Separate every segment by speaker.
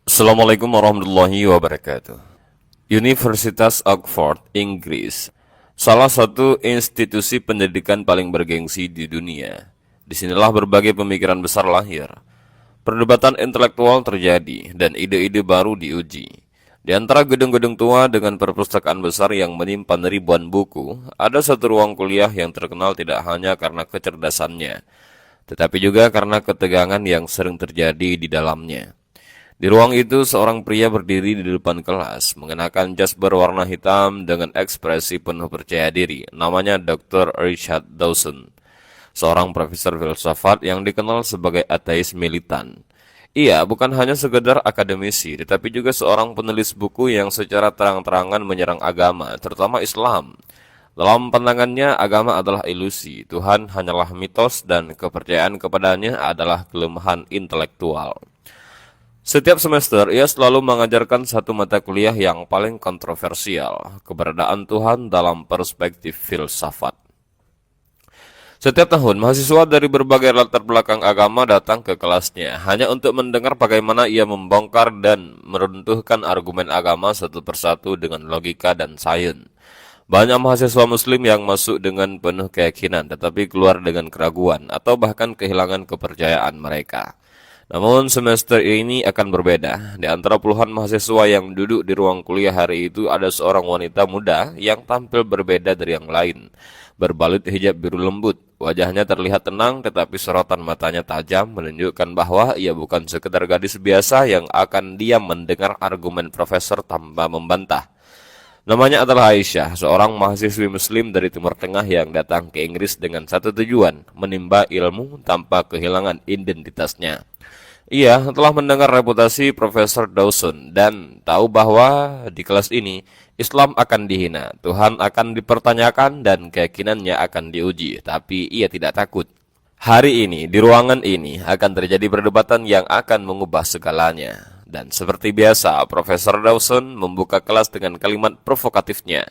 Speaker 1: Assalamualaikum warahmatullahi wabarakatuh. Universitas Oxford, Inggris, salah satu institusi pendidikan paling bergengsi di dunia. Disinilah berbagai pemikiran besar lahir. Perdebatan intelektual terjadi dan ide-ide baru diuji. Di antara gedung-gedung tua dengan perpustakaan besar yang menyimpan ribuan buku, ada satu ruang kuliah yang terkenal tidak hanya karena kecerdasannya, tetapi juga karena ketegangan yang sering terjadi di dalamnya. Di ruang itu, seorang pria berdiri di depan kelas, mengenakan jas berwarna hitam dengan ekspresi penuh percaya diri. Namanya Dr. Richard Dawson, seorang profesor filsafat yang dikenal sebagai ateis militan. Ia bukan hanya sekedar akademisi, tetapi juga seorang penulis buku yang secara terang-terangan menyerang agama, terutama Islam. Dalam pandangannya, agama adalah ilusi, Tuhan hanyalah mitos, dan kepercayaan kepadanya adalah kelemahan intelektual. Setiap semester, ia selalu mengajarkan satu mata kuliah yang paling kontroversial, keberadaan Tuhan dalam perspektif filsafat. Setiap tahun, mahasiswa dari berbagai latar belakang agama datang ke kelasnya, hanya untuk mendengar bagaimana ia membongkar dan meruntuhkan argumen agama satu persatu dengan logika dan sains. Banyak mahasiswa muslim yang masuk dengan penuh keyakinan, tetapi keluar dengan keraguan atau bahkan kehilangan kepercayaan mereka. Namun semester ini akan berbeda. Di antara puluhan mahasiswa yang duduk di ruang kuliah hari itu ada seorang wanita muda yang tampil berbeda dari yang lain. Berbalut hijab biru lembut, wajahnya terlihat tenang tetapi sorotan matanya tajam menunjukkan bahwa ia bukan sekedar gadis biasa yang akan diam mendengar argumen profesor tanpa membantah. Namanya adalah Aisyah, seorang mahasiswi muslim dari Timur Tengah yang datang ke Inggris dengan satu tujuan, menimba ilmu tanpa kehilangan identitasnya. Ia telah mendengar reputasi Profesor Dawson dan tahu bahwa di kelas ini Islam akan dihina, Tuhan akan dipertanyakan dan keyakinannya akan diuji, tapi ia tidak takut. Hari ini, di ruangan ini, akan terjadi perdebatan yang akan mengubah segalanya. Dan seperti biasa, Profesor Dawson membuka kelas dengan kalimat provokatifnya.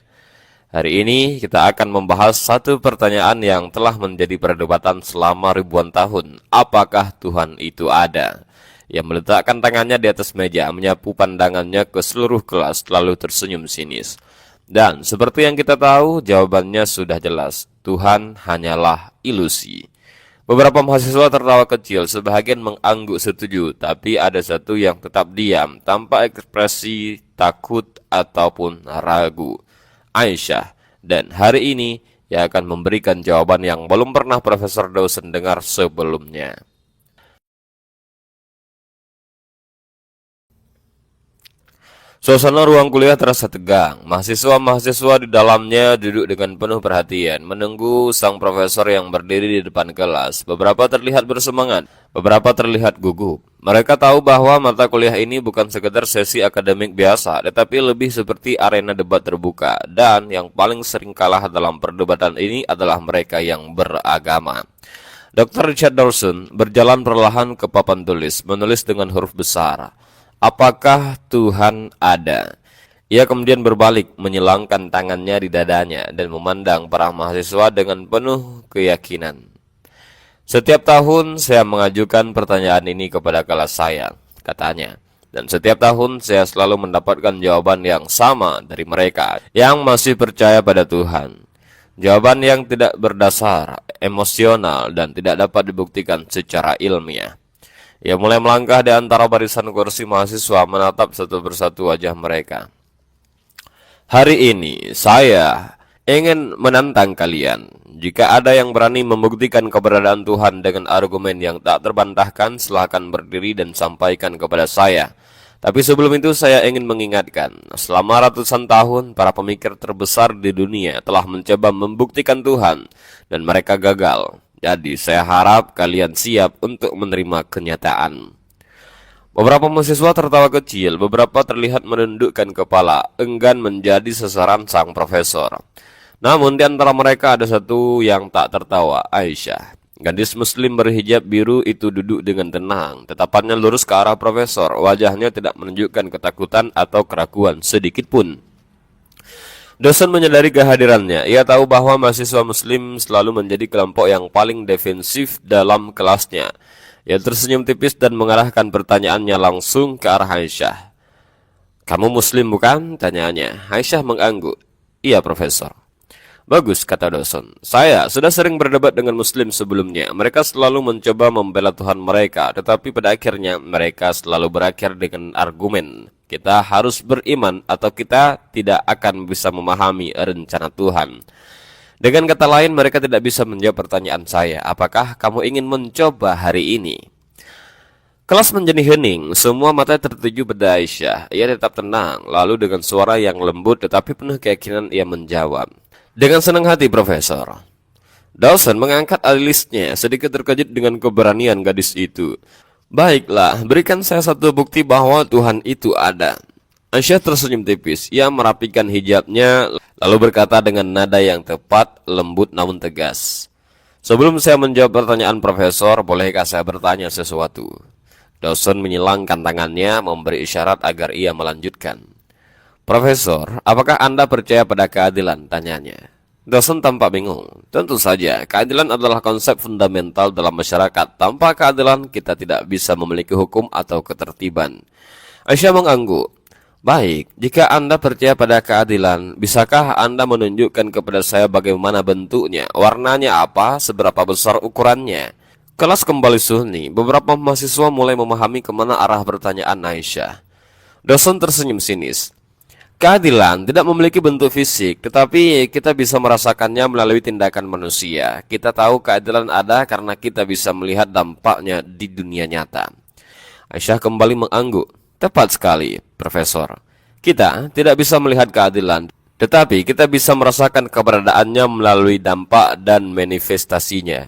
Speaker 1: Hari ini kita akan membahas satu pertanyaan yang telah menjadi perdebatan selama ribuan tahun. Apakah Tuhan itu ada? Ia meletakkan tangannya di atas meja, menyapu pandangannya ke seluruh kelas, lalu tersenyum sinis. Dan seperti yang kita tahu, jawabannya sudah jelas. Tuhan hanyalah ilusi. Beberapa mahasiswa tertawa kecil, sebahagian mengangguk setuju, tapi ada satu yang tetap diam, tanpa ekspresi takut ataupun ragu. Aisyah, dan hari ini ia akan memberikan jawaban yang belum pernah Profesor Dawson dengar sebelumnya. Suasana ruang kuliah terasa tegang. Mahasiswa-mahasiswa di dalamnya duduk dengan penuh perhatian, menunggu sang profesor yang berdiri di depan kelas. Beberapa terlihat bersemangat, beberapa terlihat gugup. Mereka tahu bahwa mata kuliah ini bukan sekedar sesi akademik biasa, tetapi lebih seperti arena debat terbuka. Dan yang paling sering kalah dalam perdebatan ini adalah mereka yang beragama. Dr. Richard Dawson berjalan perlahan ke papan tulis, menulis dengan huruf besar. Apakah Tuhan ada? Ia kemudian berbalik, menyilangkan tangannya di dadanya, dan memandang para mahasiswa dengan penuh keyakinan. Setiap tahun saya mengajukan pertanyaan ini kepada kelas saya, katanya. Dan setiap tahun saya selalu mendapatkan jawaban yang sama dari mereka yang masih percaya pada Tuhan. Jawaban yang tidak berdasar, emosional, dan tidak dapat dibuktikan secara ilmiah. Ia mulai melangkah di antara barisan kursi mahasiswa, menatap satu persatu wajah mereka. Hari ini saya ingin menantang kalian. Jika ada yang berani membuktikan keberadaan Tuhan dengan argumen yang tak terbantahkan, silakan berdiri dan sampaikan kepada saya. Tapi sebelum itu saya ingin mengingatkan, selama ratusan tahun para pemikir terbesar di dunia telah mencoba membuktikan Tuhan dan mereka gagal. Jadi saya harap kalian siap untuk menerima kenyataan. Beberapa mahasiswa tertawa kecil, beberapa terlihat menundukkan kepala, enggan menjadi sasaran sang profesor. Namun di antara mereka ada satu yang tak tertawa, Aisyah. Gadis muslim berhijab biru itu duduk dengan tenang, tatapannya lurus ke arah profesor, wajahnya tidak menunjukkan ketakutan atau keraguan sedikit pun. Dosen menyadari kehadirannya. Ia tahu bahwa mahasiswa muslim selalu menjadi kelompok yang paling defensif dalam kelasnya, Ia tersenyum tipis dan mengarahkan pertanyaannya langsung ke arah Aisyah. "Kamu muslim bukan?" tanyanya. Aisyah mengangguk. "Iya, Profesor." "Bagus," kata Dawson. "Saya sudah sering berdebat dengan muslim sebelumnya. Mereka selalu mencoba membela Tuhan mereka, tetapi pada akhirnya mereka selalu berakhir dengan argumen. Kita harus beriman atau kita tidak akan bisa memahami rencana Tuhan. Dengan kata lain, mereka tidak bisa menjawab pertanyaan saya, apakah kamu ingin mencoba hari ini?" Kelas menjadi hening, semua mata tertuju pada Aisyah. Ia tetap tenang, lalu dengan suara yang lembut tetapi penuh keyakinan ia menjawab, "Dengan senang hati, Profesor." Dawson mengangkat alisnya, sedikit terkejut dengan keberanian gadis itu. "Baiklah, berikan saya satu bukti bahwa Tuhan itu ada." Aisyah tersenyum tipis. Ia merapikan hijabnya, lalu berkata dengan nada yang tepat, lembut namun tegas, "Sebelum saya menjawab pertanyaan Profesor, bolehkah saya bertanya sesuatu?" Dawson menyilangkan tangannya, memberi isyarat agar ia melanjutkan. "Profesor, apakah Anda percaya pada keadilan?" tanyanya. Dawson tampak bingung. Tentu saja, keadilan adalah konsep fundamental dalam masyarakat. Tanpa keadilan, kita tidak bisa memiliki hukum atau ketertiban. Aisyah mengangguk. "Baik, jika Anda percaya pada keadilan, bisakah Anda menunjukkan kepada saya bagaimana bentuknya, warnanya apa, seberapa besar ukurannya?" Kelas kembali sunyi. Beberapa mahasiswa mulai memahami kemana arah pertanyaan Aisyah. Dawson tersenyum sinis. "Keadilan tidak memiliki bentuk fisik, tetapi kita bisa merasakannya melalui tindakan manusia. Kita tahu keadilan ada karena kita bisa melihat dampaknya di dunia nyata." Aisyah kembali mengangguk. "Tepat sekali, Profesor. Kita tidak bisa melihat keadilan, tetapi kita bisa merasakan keberadaannya melalui dampak dan manifestasinya.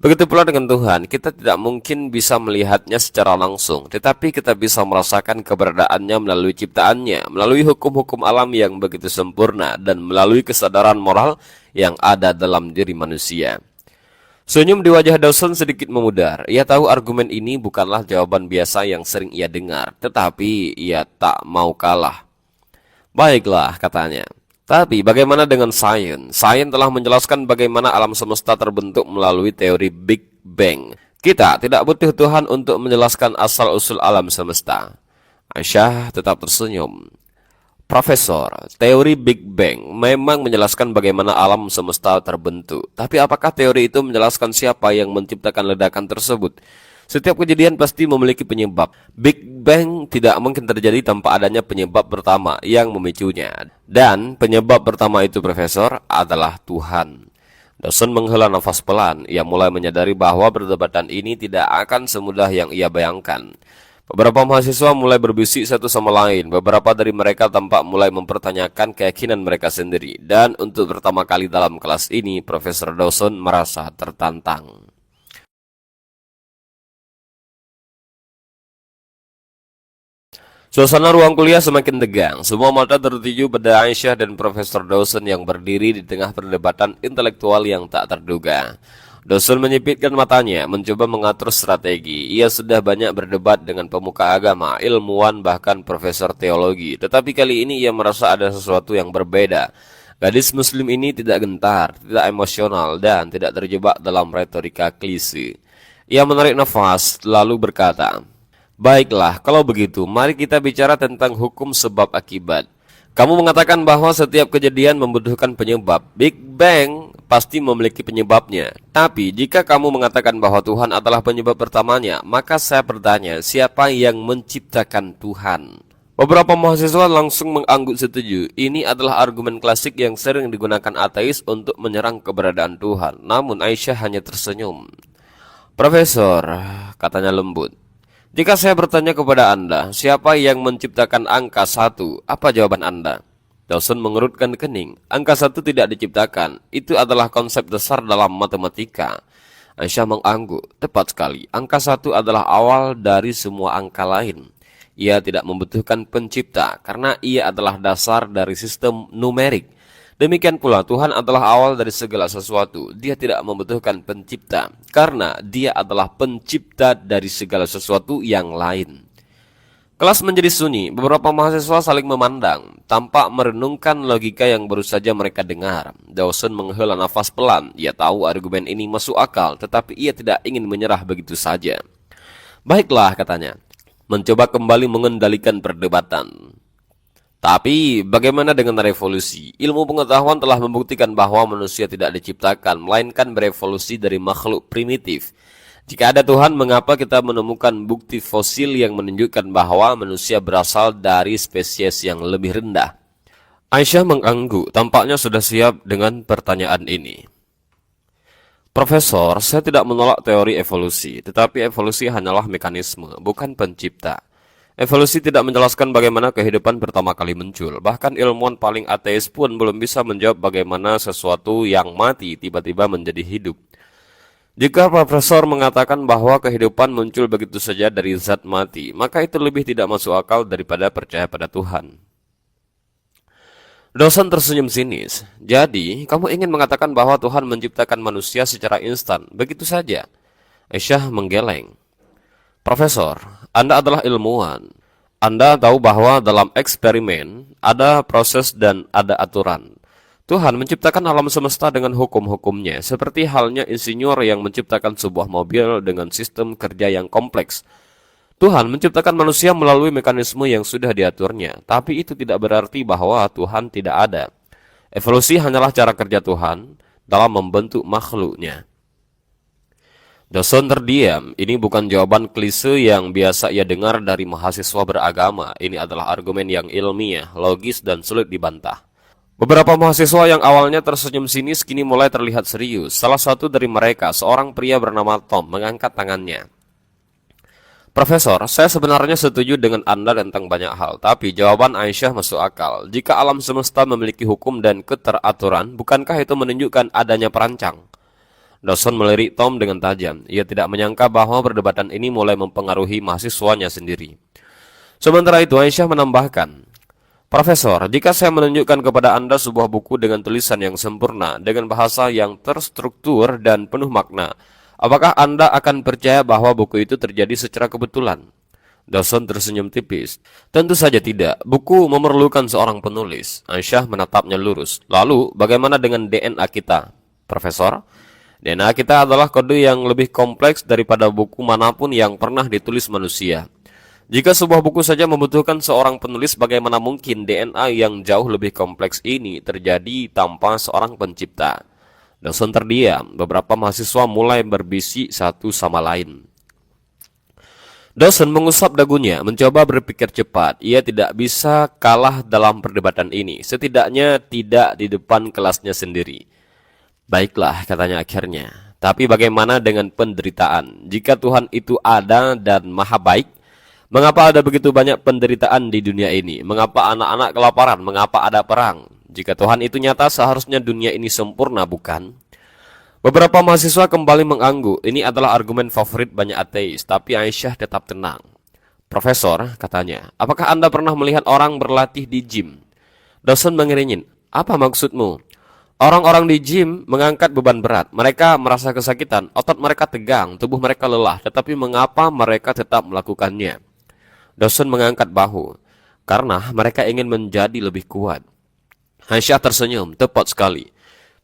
Speaker 1: Begitu pula dengan Tuhan, kita tidak mungkin bisa melihatnya secara langsung, tetapi kita bisa merasakan keberadaannya melalui ciptaannya, melalui hukum-hukum alam yang begitu sempurna, dan melalui kesadaran moral yang ada dalam diri manusia." Senyum di wajah Dawson sedikit memudar. Ia tahu argumen ini bukanlah jawaban biasa yang sering ia dengar, tetapi ia tak mau kalah. "Baiklah," katanya. "Tapi bagaimana dengan sains? Sains telah menjelaskan bagaimana alam semesta terbentuk melalui teori Big Bang. Kita tidak butuh Tuhan untuk menjelaskan asal-usul alam semesta." Aisyah tetap tersenyum. "Profesor, teori Big Bang memang menjelaskan bagaimana alam semesta terbentuk. Tapi apakah teori itu menjelaskan siapa yang menciptakan ledakan tersebut? Setiap kejadian pasti memiliki penyebab. Big Bang tidak mungkin terjadi tanpa adanya penyebab pertama yang memicunya. Dan penyebab pertama itu, Profesor, adalah Tuhan." Dawson menghela nafas pelan. Ia mulai menyadari bahwa perdebatan ini tidak akan semudah yang ia bayangkan. Beberapa mahasiswa mulai berbisik satu sama lain. Beberapa dari mereka tampak mulai mempertanyakan keyakinan mereka sendiri. Dan untuk pertama kali dalam kelas ini, Profesor Dawson merasa tertantang. Suasana ruang kuliah semakin tegang. Semua mata tertuju pada Aisyah dan Profesor Dawson yang berdiri di tengah perdebatan intelektual yang tak terduga. Dawson menyipitkan matanya, mencoba mengatur strategi. Ia sudah banyak berdebat dengan pemuka agama, ilmuwan, bahkan profesor teologi. Tetapi kali ini ia merasa ada sesuatu yang berbeda. Gadis muslim ini tidak gentar, tidak emosional, dan tidak terjebak dalam retorika klise. Ia menarik nafas, lalu berkata, "Baiklah, kalau begitu, mari kita bicara tentang hukum sebab akibat. Kamu mengatakan bahwa setiap kejadian membutuhkan penyebab. Big Bang pasti memiliki penyebabnya. Tapi jika kamu mengatakan bahwa Tuhan adalah penyebab pertamanya, maka saya bertanya, siapa yang menciptakan Tuhan?" Beberapa mahasiswa langsung mengangguk setuju. Ini adalah argumen klasik yang sering digunakan ateis untuk menyerang keberadaan Tuhan. Namun Aisyah hanya tersenyum. "Profesor," katanya lembut, "jika saya bertanya kepada Anda, siapa yang menciptakan angka 1, apa jawaban Anda?" Dawson mengerutkan kening. Angka 1 tidak diciptakan. Itu adalah konsep dasar dalam matematika. Aisyah mengangguk. Tepat sekali. Angka 1 adalah awal dari semua angka lain. Ia tidak membutuhkan pencipta, karena ia adalah dasar dari sistem numerik. Demikian pula Tuhan adalah awal dari segala sesuatu. Dia tidak membutuhkan pencipta, karena dia adalah pencipta dari segala sesuatu yang lain. Kelas menjadi sunyi. Beberapa mahasiswa saling memandang, tampak merenungkan logika yang baru saja mereka dengar. Dawson menghela nafas pelan. Ia tahu argumen ini masuk akal, tetapi ia tidak ingin menyerah begitu saja. Baiklah, katanya, mencoba kembali mengendalikan perdebatan. Tapi bagaimana dengan revolusi? Ilmu pengetahuan telah membuktikan bahwa manusia tidak diciptakan, melainkan berevolusi dari makhluk primitif. Jika ada Tuhan, mengapa kita menemukan bukti fosil yang menunjukkan bahwa manusia berasal dari spesies yang lebih rendah? Aisyah mengangguk, tampaknya sudah siap dengan pertanyaan ini. Profesor, saya tidak menolak teori evolusi, tetapi evolusi hanyalah mekanisme, bukan pencipta. Evolusi tidak menjelaskan bagaimana kehidupan pertama kali muncul. Bahkan ilmuwan paling ateis pun belum bisa menjawab bagaimana sesuatu yang mati tiba-tiba menjadi hidup. Jika profesor mengatakan bahwa kehidupan muncul begitu saja dari zat mati, maka itu lebih tidak masuk akal daripada percaya pada Tuhan. Dosen tersenyum sinis. Jadi, kamu ingin mengatakan bahwa Tuhan menciptakan manusia secara instan, begitu saja? Aisyah menggeleng. Profesor, Anda adalah ilmuwan. Anda tahu bahwa dalam eksperimen ada proses dan ada aturan. Tuhan menciptakan alam semesta dengan hukum-hukumnya, seperti halnya insinyur yang menciptakan sebuah mobil dengan sistem kerja yang kompleks. Tuhan menciptakan manusia melalui mekanisme yang sudah diaturnya, tapi itu tidak berarti bahwa Tuhan tidak ada. Evolusi hanyalah cara kerja Tuhan dalam membentuk makhluknya. Dosen terdiam. Ini bukan jawaban klise yang biasa ia dengar dari mahasiswa beragama. Ini adalah argumen yang ilmiah, logis, dan sulit dibantah. Beberapa mahasiswa yang awalnya tersenyum sinis kini mulai terlihat serius. Salah satu dari mereka, seorang pria bernama Tom, mengangkat tangannya. Profesor, saya sebenarnya setuju dengan Anda tentang banyak hal, tapi jawaban Aisyah masuk akal. Jika alam semesta memiliki hukum dan keteraturan, bukankah itu menunjukkan adanya perancang? Dosen melirik Tom dengan tajam. Ia tidak menyangka bahwa perdebatan ini mulai mempengaruhi mahasiswanya sendiri. Sementara itu Aisyah menambahkan, Profesor, jika saya menunjukkan kepada Anda sebuah buku dengan tulisan yang sempurna, dengan bahasa yang terstruktur dan penuh makna, apakah Anda akan percaya bahwa buku itu terjadi secara kebetulan? Dosen tersenyum tipis. Tentu saja tidak. Buku memerlukan seorang penulis. Aisyah menatapnya lurus. Lalu, bagaimana dengan DNA kita, Profesor? DNA kita adalah kode yang lebih kompleks daripada buku manapun yang pernah ditulis manusia. Jika sebuah buku saja membutuhkan seorang penulis, bagaimana mungkin DNA yang jauh lebih kompleks ini terjadi tanpa seorang pencipta? Dosen terdiam. Beberapa mahasiswa mulai berbisik satu sama lain. Dosen mengusap dagunya, mencoba berpikir cepat. Ia tidak bisa kalah dalam perdebatan ini, setidaknya tidak di depan kelasnya sendiri. Baiklah, katanya akhirnya. Tapi bagaimana dengan penderitaan? Jika Tuhan itu ada dan maha baik, mengapa ada begitu banyak penderitaan di dunia ini? Mengapa anak-anak kelaparan? Mengapa ada perang? Jika Tuhan itu nyata, seharusnya dunia ini sempurna, bukan? Beberapa mahasiswa kembali mengangguk. Ini adalah argumen favorit banyak ateis, tapi Aisyah tetap tenang. Profesor, katanya, apakah Anda pernah melihat orang berlatih di gym? Dosen mengeringin. Apa maksudmu? Orang-orang di gym mengangkat beban berat. Mereka merasa kesakitan, otot mereka tegang, tubuh mereka lelah. Tetapi mengapa mereka tetap melakukannya? Dosen mengangkat bahu. Karena mereka ingin menjadi lebih kuat. Aisyah tersenyum, tepat sekali.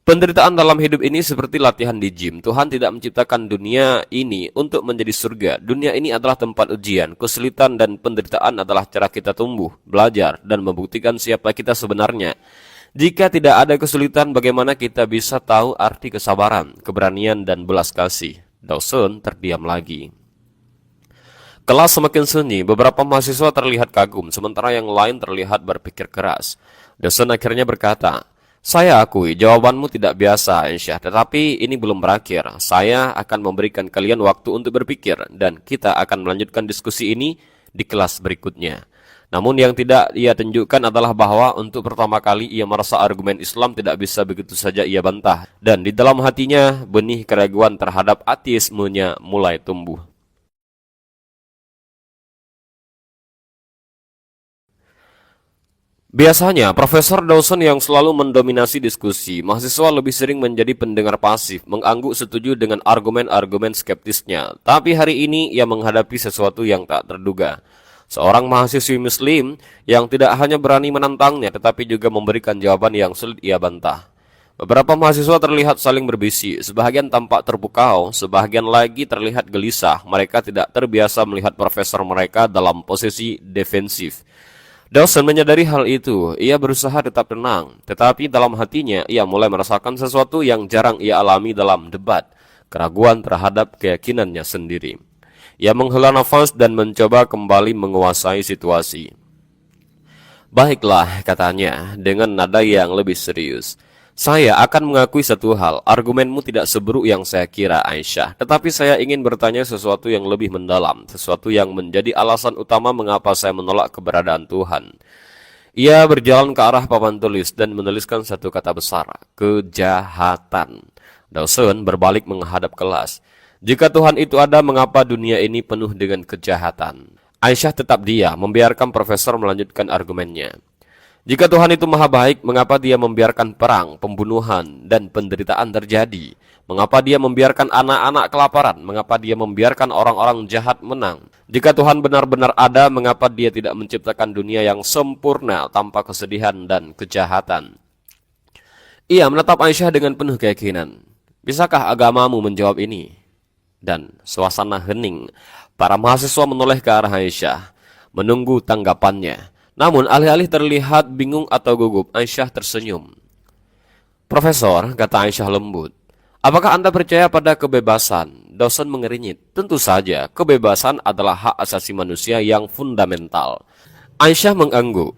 Speaker 1: Penderitaan dalam hidup ini seperti latihan di gym. Tuhan tidak menciptakan dunia ini untuk menjadi surga. Dunia ini adalah tempat ujian. Kesulitan dan penderitaan adalah cara kita tumbuh, belajar, dan membuktikan siapa kita sebenarnya. Jika tidak ada kesulitan, bagaimana kita bisa tahu arti kesabaran, keberanian, dan belas kasih? Dosen terdiam lagi. Kelas semakin sunyi, beberapa mahasiswa terlihat kagum, sementara yang lain terlihat berpikir keras. Dosen akhirnya berkata, saya akui jawabanmu tidak biasa, Aisyah, tetapi ini belum berakhir. Saya akan memberikan kalian waktu untuk berpikir, dan kita akan melanjutkan diskusi ini di kelas berikutnya. Namun yang tidak ia tunjukkan adalah bahwa untuk pertama kali ia merasa argumen Islam tidak bisa begitu saja ia bantah. Dan di dalam hatinya benih keraguan terhadap ateismenya mulai tumbuh. Biasanya, Profesor Dawson yang selalu mendominasi diskusi, mahasiswa lebih sering menjadi pendengar pasif, mengangguk setuju dengan argumen-argumen skeptisnya. Tapi hari ini ia menghadapi sesuatu yang tak terduga. Seorang mahasiswi muslim yang tidak hanya berani menantangnya, tetapi juga memberikan jawaban yang sulit ia bantah. Beberapa mahasiswa terlihat saling berbisik, sebagian tampak terpukau, sebagian lagi terlihat gelisah. Mereka tidak terbiasa melihat profesor mereka dalam posisi defensif. Dawson menyadari hal itu. Ia berusaha tetap tenang, tetapi dalam hatinya ia mulai merasakan sesuatu yang jarang ia alami dalam debat, keraguan terhadap keyakinannya sendiri. Ia menghela nafas dan mencoba kembali menguasai situasi. Baiklah, katanya dengan nada yang lebih serius. Saya akan mengakui satu hal, argumenmu tidak seburuk yang saya kira, Aisyah. Tetapi saya ingin bertanya sesuatu yang lebih mendalam, sesuatu yang menjadi alasan utama mengapa saya menolak keberadaan Tuhan. Ia berjalan ke arah papan tulis dan menuliskan satu kata besar, kejahatan. Dawson berbalik menghadap kelas. Jika Tuhan itu ada, mengapa dunia ini penuh dengan kejahatan? Aisyah tetap diam, membiarkan profesor melanjutkan argumennya. Jika Tuhan itu maha baik, mengapa dia membiarkan perang, pembunuhan, dan penderitaan terjadi? Mengapa dia membiarkan anak-anak kelaparan? Mengapa dia membiarkan orang-orang jahat menang? Jika Tuhan benar-benar ada, mengapa dia tidak menciptakan dunia yang sempurna tanpa kesedihan dan kejahatan? Ia menatap Aisyah dengan penuh keyakinan. Bisakah agamamu menjawab ini? Dan suasana hening. Para mahasiswa menoleh ke arah Aisyah, menunggu tanggapannya. Namun alih-alih terlihat bingung atau gugup, Aisyah tersenyum. Profesor, kata Aisyah lembut, apakah Anda percaya pada kebebasan? Dawson mengernyit. Tentu saja, kebebasan adalah hak asasi manusia yang fundamental. Aisyah mengangguk.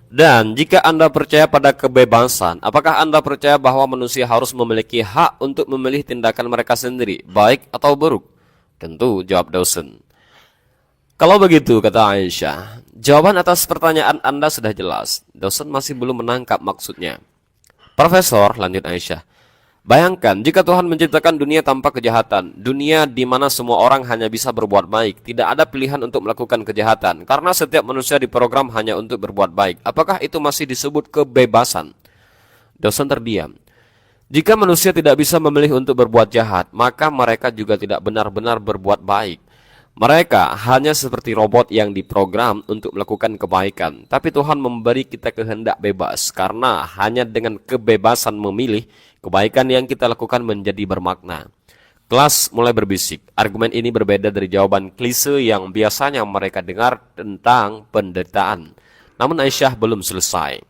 Speaker 1: Dan jika Anda percaya pada kebebasan, apakah Anda percaya bahwa manusia harus memiliki hak untuk memilih tindakan mereka sendiri, baik atau buruk? Tentu, jawab Dawson. Kalau begitu, kata Aisyah, jawaban atas pertanyaan Anda sudah jelas. Dawson masih belum menangkap maksudnya. Profesor, lanjut Aisyah, bayangkan jika Tuhan menciptakan dunia tanpa kejahatan, dunia di mana semua orang hanya bisa berbuat baik, tidak ada pilihan untuk melakukan kejahatan, karena setiap manusia diprogram hanya untuk berbuat baik. Apakah itu masih disebut kebebasan? Dawson terdiam. Jika manusia tidak bisa memilih untuk berbuat jahat, maka mereka juga tidak benar-benar berbuat baik. Mereka hanya seperti robot yang diprogram untuk melakukan kebaikan. Tapi Tuhan memberi kita kehendak bebas, karena hanya dengan kebebasan memilih, kebaikan yang kita lakukan menjadi bermakna. Kelas mulai berbisik. Argumen ini berbeda dari jawaban klise yang biasanya mereka dengar tentang penderitaan. Namun Aisyah belum selesai.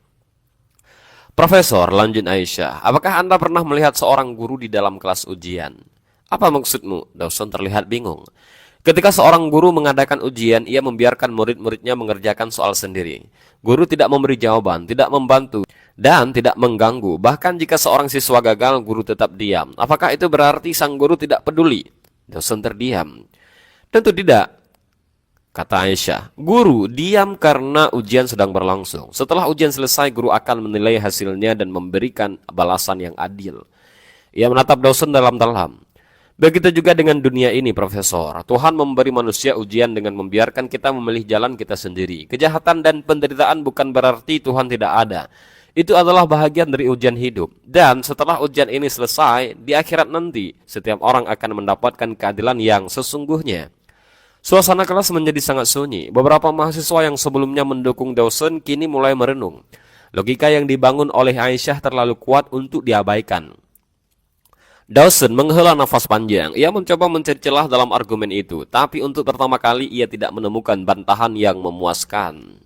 Speaker 1: Profesor, lanjut Aisyah, apakah Anda pernah melihat seorang guru di dalam kelas ujian? Apa maksudmu? Dawson terlihat bingung. Ketika seorang guru mengadakan ujian, ia membiarkan murid-muridnya mengerjakan soal sendiri. Guru tidak memberi jawaban, tidak membantu, dan tidak mengganggu. Bahkan jika seorang siswa gagal, guru tetap diam. Apakah itu berarti sang guru tidak peduli? Dawson terdiam. Tentu tidak, kata Aisyah. Guru diam karena ujian sedang berlangsung. Setelah ujian selesai, guru akan menilai hasilnya dan memberikan balasan yang adil. Ia menatap Dawson dalam-dalam. Begitu juga dengan dunia ini, Profesor. Tuhan memberi manusia ujian dengan membiarkan kita memilih jalan kita sendiri. Kejahatan dan penderitaan bukan berarti Tuhan tidak ada. Itu adalah bahagian dari ujian hidup. Dan setelah ujian ini selesai, di akhirat nanti, setiap orang akan mendapatkan keadilan yang sesungguhnya. Suasana kelas menjadi sangat sunyi. Beberapa mahasiswa yang sebelumnya mendukung Dawson kini mulai merenung. Logika yang dibangun oleh Aisyah terlalu kuat untuk diabaikan. Dawson menghela nafas panjang. Ia mencoba mencari celah dalam argumen itu, tapi untuk pertama kali ia tidak menemukan bantahan yang memuaskan.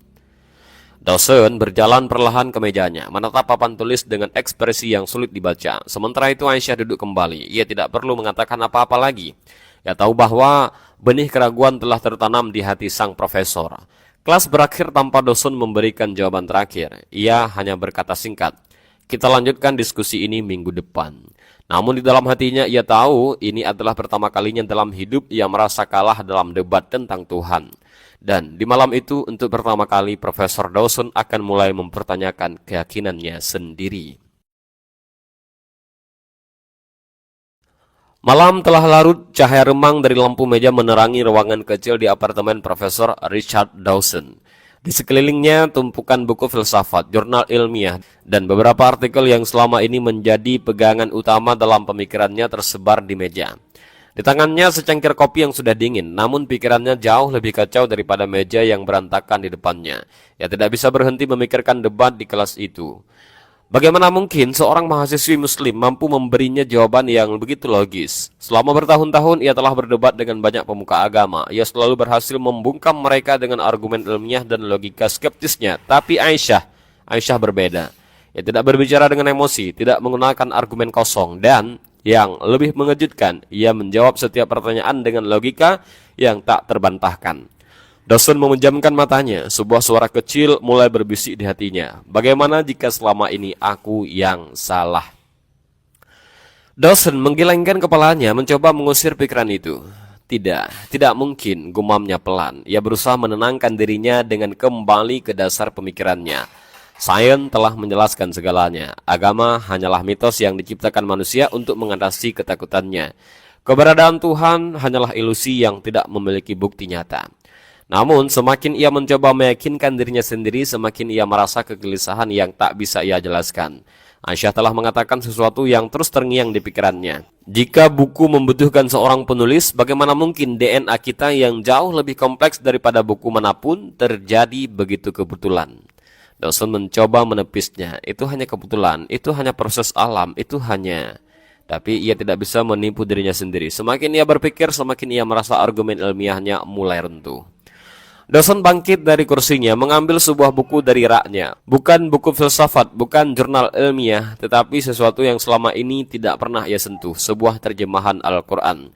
Speaker 1: Dawson berjalan perlahan ke mejanya, menatap papan tulis dengan ekspresi yang sulit dibaca. Sementara itu Aisyah duduk kembali. Ia tidak perlu mengatakan apa-apa lagi. Ia tahu bahwa benih keraguan telah tertanam di hati sang profesor. Kelas berakhir tanpa Dawson memberikan jawaban terakhir. Ia hanya berkata singkat, "Kita lanjutkan diskusi ini minggu depan." Namun di dalam hatinya ia tahu ini adalah pertama kalinya dalam hidup ia merasa kalah dalam debat tentang Tuhan. Dan di malam itu untuk pertama kali Profesor Dawson akan mulai mempertanyakan keyakinannya sendiri. Malam telah larut, cahaya remang dari lampu meja menerangi ruangan kecil di apartemen Profesor Richard Dawson. Di sekelilingnya tumpukan buku filsafat, jurnal ilmiah, dan beberapa artikel yang selama ini menjadi pegangan utama dalam pemikirannya tersebar di meja. Di tangannya secangkir kopi yang sudah dingin, namun pikirannya jauh lebih kacau daripada meja yang berantakan di depannya. Ia tidak bisa berhenti memikirkan debat di kelas itu. Bagaimana mungkin seorang mahasiswi muslim mampu memberinya jawaban yang begitu logis? Selama bertahun-tahun ia telah berdebat dengan banyak pemuka agama. Ia selalu berhasil membungkam mereka dengan argumen ilmiah dan logika skeptisnya. Tapi Aisyah berbeda. Ia tidak berbicara dengan emosi, tidak menggunakan argumen kosong, dan yang lebih mengejutkan, ia menjawab setiap pertanyaan dengan logika yang tak terbantahkan. Dawson memejamkan matanya, sebuah suara kecil mulai berbisik di hatinya. Bagaimana jika selama ini aku yang salah? Dawson menggelengkan kepalanya, mencoba mengusir pikiran itu. Tidak mungkin, gumamnya pelan. Ia berusaha menenangkan dirinya dengan kembali ke dasar pemikirannya. Sains telah menjelaskan segalanya. Agama hanyalah mitos yang diciptakan manusia untuk mengatasi ketakutannya. Keberadaan Tuhan hanyalah ilusi yang tidak memiliki bukti nyata. Namun, semakin ia mencoba meyakinkan dirinya sendiri, semakin ia merasa kegelisahan yang tak bisa ia jelaskan. Aisyah telah mengatakan sesuatu yang terus terngiang di pikirannya. Jika buku membutuhkan seorang penulis, bagaimana mungkin DNA kita yang jauh lebih kompleks daripada buku manapun terjadi begitu kebetulan? Dawson mencoba menepisnya. Itu hanya kebetulan, itu hanya proses alam, itu hanya... Tapi ia tidak bisa menipu dirinya sendiri. Semakin ia berpikir, semakin ia merasa argumen ilmiahnya mulai runtuh. Dawson bangkit dari kursinya, mengambil sebuah buku dari raknya. Bukan buku filsafat, bukan jurnal ilmiah, tetapi sesuatu yang selama ini tidak pernah ia sentuh, sebuah terjemahan Al-Quran.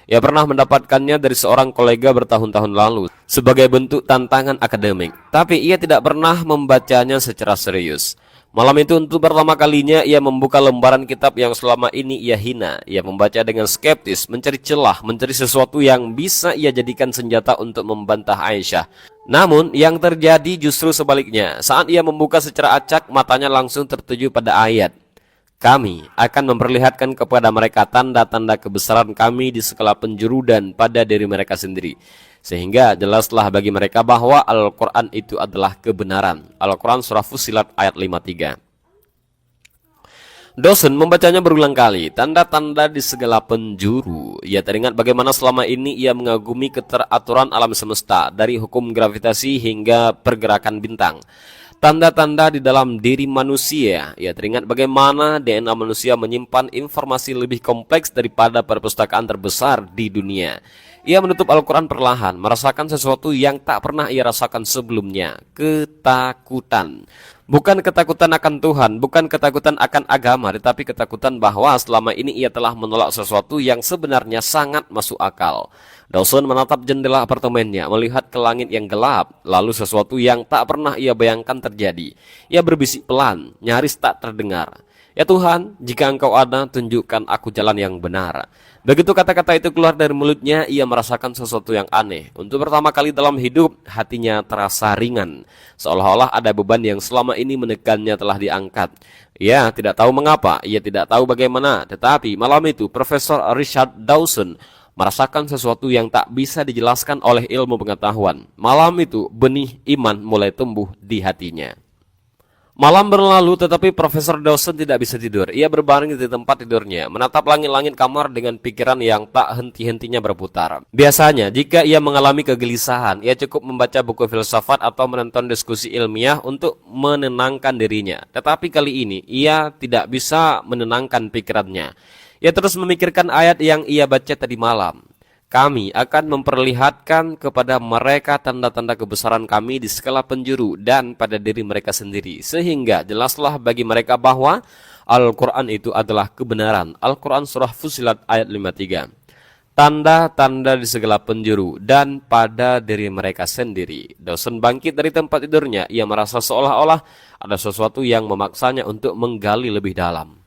Speaker 1: Ia pernah mendapatkannya dari seorang kolega bertahun-tahun lalu, sebagai bentuk tantangan akademik. Tapi ia tidak pernah membacanya secara serius. Malam itu untuk pertama kalinya ia membuka lembaran kitab yang selama ini ia hina. Ia membaca dengan skeptis, mencari celah, mencari sesuatu yang bisa ia jadikan senjata untuk membantah Aisyah. Namun yang terjadi justru sebaliknya. Saat ia membuka secara acak, matanya langsung tertuju pada ayat. Kami akan memperlihatkan kepada mereka tanda-tanda kebesaran kami di segala penjuru dan pada diri mereka sendiri. Sehingga jelaslah bagi mereka bahwa Al-Quran itu adalah kebenaran. Al-Quran Surah Fussilat ayat 53. Dawson membacanya berulang kali. Tanda-tanda di segala penjuru. Ia teringat bagaimana selama ini ia mengagumi keteraturan alam semesta, dari hukum gravitasi hingga pergerakan bintang. Tanda-tanda di dalam diri manusia. Ia teringat bagaimana DNA manusia menyimpan informasi lebih kompleks daripada perpustakaan terbesar di dunia. Ia menutup Al-Quran perlahan, merasakan sesuatu yang tak pernah ia rasakan sebelumnya. Ketakutan. Bukan ketakutan akan Tuhan, bukan ketakutan akan agama, tetapi ketakutan bahwa selama ini ia telah menolak sesuatu yang sebenarnya sangat masuk akal. Dawson menatap jendela apartemennya, melihat ke langit yang gelap, lalu sesuatu yang tak pernah ia bayangkan terjadi. Ia berbisik pelan, nyaris tak terdengar. Ya Tuhan, jika Engkau ada, tunjukkan aku jalan yang benar. Begitu kata-kata itu keluar dari mulutnya, ia merasakan sesuatu yang aneh. Untuk pertama kali dalam hidup, hatinya terasa ringan. Seolah-olah ada beban yang selama ini menekannya telah diangkat. Ia tidak tahu mengapa, ia tidak tahu bagaimana. Tetapi malam itu, Profesor Richard Dawson merasakan sesuatu yang tak bisa dijelaskan oleh ilmu pengetahuan. Malam itu, benih iman mulai tumbuh di hatinya. Malam berlalu tetapi Profesor Dawson tidak bisa tidur. Ia berbaring di tempat tidurnya, menatap langit-langit kamar dengan pikiran yang tak henti-hentinya berputar. Biasanya jika ia mengalami kegelisahan, ia cukup membaca buku filsafat atau menonton diskusi ilmiah untuk menenangkan dirinya. Tetapi kali ini ia tidak bisa menenangkan pikirannya. Ia terus memikirkan ayat yang ia baca tadi malam. Kami akan memperlihatkan kepada mereka tanda-tanda kebesaran kami di segala penjuru dan pada diri mereka sendiri. Sehingga jelaslah bagi mereka bahwa Al-Quran itu adalah kebenaran. Al-Quran Surah Fussilat ayat 53. Tanda-tanda di segala penjuru dan pada diri mereka sendiri. Dawson bangkit dari tempat tidurnya. Ia merasa seolah-olah ada sesuatu yang memaksanya untuk menggali lebih dalam.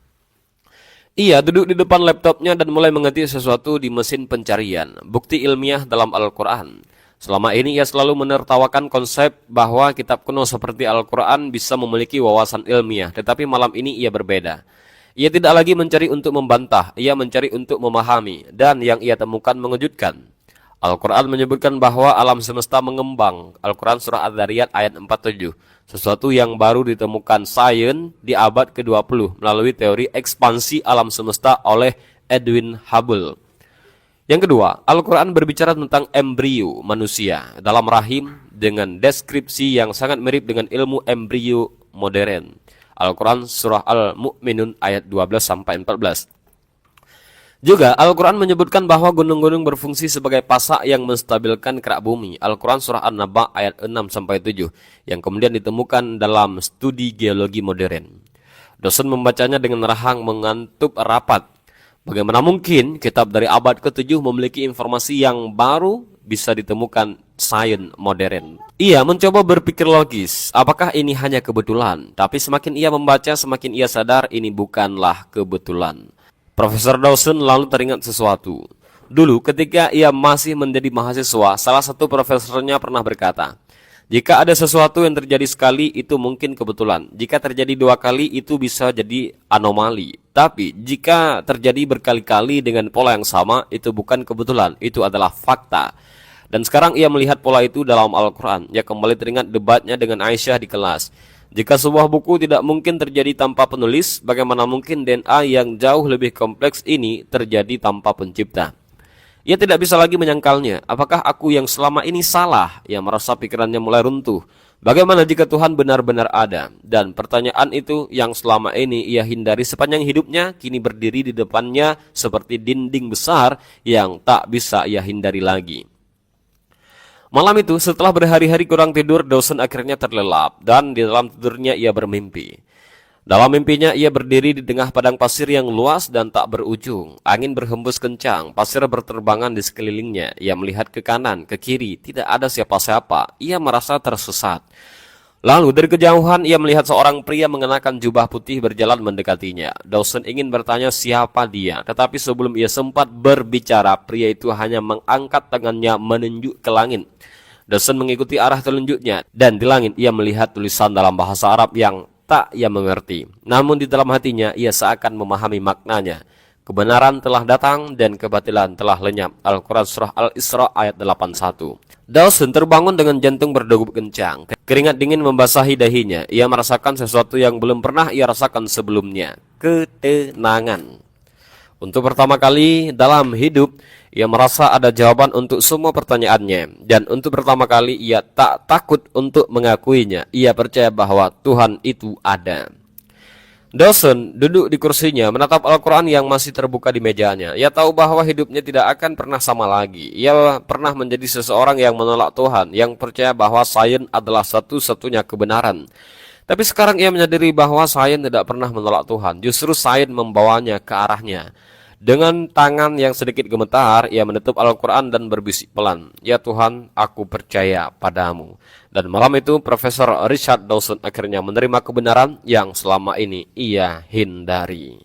Speaker 1: Ia duduk di depan laptopnya dan mulai mengetik sesuatu di mesin pencarian, bukti ilmiah dalam Al-Quran. Selama ini ia selalu menertawakan konsep bahwa kitab kuno seperti Al-Quran bisa memiliki wawasan ilmiah, tetapi malam ini ia berbeda. Ia tidak lagi mencari untuk membantah, ia mencari untuk memahami, dan yang ia temukan mengejutkan. Al-Quran menyebutkan bahwa alam semesta mengembang. Al-Quran Surah Adz-Dzariyat ayat 47. Sesuatu yang baru ditemukan sains di abad ke-20 melalui teori ekspansi alam semesta oleh Edwin Hubble. Yang kedua, Al-Quran berbicara tentang embrio manusia dalam rahim dengan deskripsi yang sangat mirip dengan ilmu embrio modern. Al-Quran Surah Al-Mu'minun ayat 12-14. Juga Al-Quran menyebutkan bahwa gunung-gunung berfungsi sebagai pasak yang menstabilkan kerak bumi. Al-Quran Surah An-Naba ayat 6-7 yang kemudian ditemukan dalam studi geologi modern. Dosen membacanya dengan rahang mengantuk rapat. Bagaimana mungkin kitab dari abad ke-7 memiliki informasi yang baru bisa ditemukan sains modern? Ia mencoba berpikir logis, apakah ini hanya kebetulan? Tapi semakin ia membaca, semakin ia sadar ini bukanlah kebetulan. Profesor Dawson lalu teringat sesuatu. Dulu ketika ia masih menjadi mahasiswa, salah satu profesornya pernah berkata, jika ada sesuatu yang terjadi sekali, itu mungkin kebetulan. Jika terjadi 2 kali, itu bisa jadi anomali. Tapi jika terjadi berkali-kali dengan pola yang sama, itu bukan kebetulan, itu adalah fakta. Dan sekarang ia melihat pola itu dalam Al-Quran. Ia kembali teringat debatnya dengan Aisyah di kelas. Jika sebuah buku tidak mungkin terjadi tanpa penulis, bagaimana mungkin DNA yang jauh lebih kompleks ini terjadi tanpa pencipta? Ia tidak bisa lagi menyangkalnya. Apakah aku yang selama ini salah? Ia merasa pikirannya mulai runtuh. Bagaimana jika Tuhan benar-benar ada? Dan pertanyaan itu yang selama ini ia hindari sepanjang hidupnya, kini berdiri di depannya seperti dinding besar yang tak bisa ia hindari lagi. Malam itu, setelah berhari-hari kurang tidur, Dawson akhirnya terlelap, dan di dalam tidurnya ia bermimpi. Dalam mimpinya, ia berdiri di tengah padang pasir yang luas dan tak berujung. Angin berhembus kencang, pasir berterbangan di sekelilingnya. Ia melihat ke kanan, ke kiri, tidak ada siapa-siapa. Ia merasa tersesat. Lalu dari kejauhan, ia melihat seorang pria mengenakan jubah putih berjalan mendekatinya. Dawson ingin bertanya siapa dia, tetapi sebelum ia sempat berbicara, pria itu hanya mengangkat tangannya menunjuk ke langit. Dawson mengikuti arah telunjuknya, dan di langit ia melihat tulisan dalam bahasa Arab yang tak ia mengerti. Namun di dalam hatinya ia seakan memahami maknanya. Kebenaran telah datang dan kebatilan telah lenyap. Al-Quran Surah Al-Isra ayat 81. Dawson terbangun dengan jantung berdegup kencang. Keringat dingin membasahi dahinya. Ia merasakan sesuatu yang belum pernah ia rasakan sebelumnya. Ketenangan. Untuk pertama kali dalam hidup, ia merasa ada jawaban untuk semua pertanyaannya. Dan untuk pertama kali ia tak takut untuk mengakuinya. Ia percaya bahwa Tuhan itu ada. Dawson duduk di kursinya menatap Al-Quran yang masih terbuka di mejanya. Ia tahu bahwa hidupnya tidak akan pernah sama lagi. Ia pernah menjadi seseorang yang menolak Tuhan, yang percaya bahwa sains adalah satu-satunya kebenaran. Tapi sekarang ia menyadari bahwa sains tidak pernah menolak Tuhan. Justru sains membawanya ke arahnya. Dengan tangan yang sedikit gemetar, ia menutup Al-Quran dan berbisik pelan, "Ya Tuhan, aku percaya padamu." Dan malam itu, Profesor Richard Dawson akhirnya menerima kebenaran yang selama ini ia hindari.